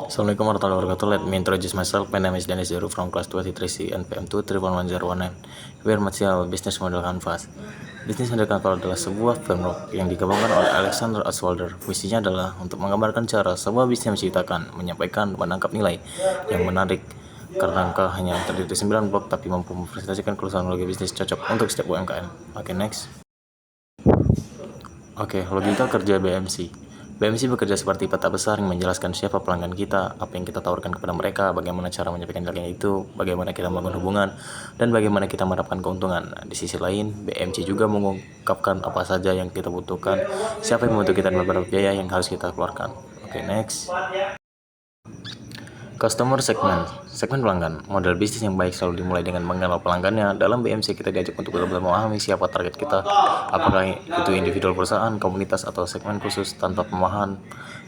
Assalamualaikum warahmatullahi wabarakatuh. Let me introduce myself. My name is Dennis Zero from class 23C NPM 2311019. We are material business model canvas. Business model canvas adalah sebuah framework yang digabungkan oleh Alexander Oxwalder. Misinya adalah untuk menggambarkan cara sebuah bisnis menciptakan, menyampaikan, menangkap nilai yang menarik. Kerangka hanya terdiri dari 9 blok tapi mampu mempresentasikan kelulusan logika bisnis cocok untuk setiap UMKM. Oke, next. Oke, logika kerja BMC. BMC bekerja seperti peta besar yang menjelaskan siapa pelanggan kita, apa yang kita tawarkan kepada mereka, bagaimana cara menyampaikan nilai itu, bagaimana kita membangun hubungan, dan bagaimana kita mendapatkan keuntungan. Di sisi lain, BMC juga mengungkapkan apa saja yang kita butuhkan, siapa yang membantu kita, dan beberapa biaya yang harus kita keluarkan. Oke, next. Customer segmen pelanggan. Model bisnis yang baik selalu dimulai dengan mengenal pelanggannya. Dalam BMC kita diajak untuk benar-benar memahami siapa target kita, apakah itu individual perusahaan, komunitas, atau segmen khusus. Tanpa pemahaman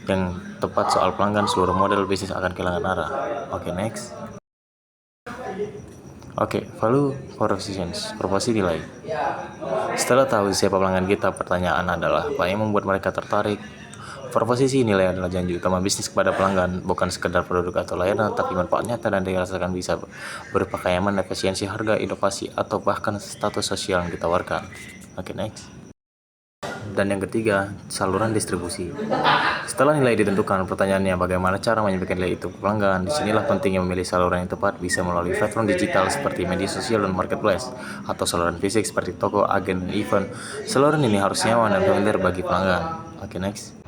yang tepat soal pelanggan, seluruh model bisnis akan kehilangan arah. Oke, next. Oke, value propositions, proporsi nilai. Setelah tahu siapa pelanggan kita, pertanyaan adalah apa yang membuat mereka tertarik. Proposisi nilai adalah janji utama bisnis kepada pelanggan, bukan sekedar produk atau layanan, tapi manfaat nyata dan dirasakan bisa berupa kenyamanan, efisiensi, harga, inovasi, atau bahkan status sosial yang ditawarkan. Oke, next. Dan yang ketiga, saluran distribusi. Setelah nilai ditentukan, pertanyaannya bagaimana cara menyampaikan nilai itu ke pelanggan. Disinilah pentingnya memilih saluran yang tepat, bisa melalui platform digital seperti media sosial dan marketplace, atau saluran fisik seperti toko, agen, dan event. Saluran ini harus nyaman dan familiar bagi pelanggan. Oke, next.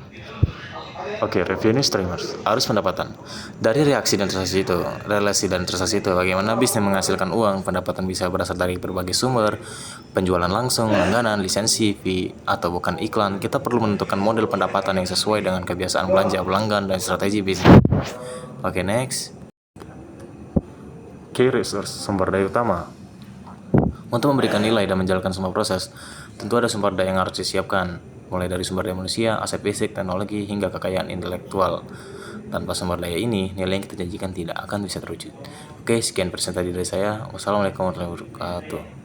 Oke, revenue streamers, arus pendapatan. Dari relasi dan transaksi itu, bagaimana bisnis menghasilkan uang. Pendapatan bisa berasal dari berbagai sumber, penjualan langsung, langganan, lisensi, fee, atau bukan iklan. Kita perlu menentukan model pendapatan yang sesuai dengan kebiasaan belanja pelanggan dan strategi bisnis. Oke, next. Key resource, sumber daya utama. Untuk memberikan nilai dan menjalankan semua proses, tentu ada sumber daya yang harus disiapkan, mulai dari sumber daya manusia, aset fisik, teknologi, hingga kekayaan intelektual. Tanpa sumber daya ini, nilai yang kita janjikan tidak akan bisa terwujud. Oke, sekian presentasi dari saya. Wassalamualaikum warahmatullahi wabarakatuh.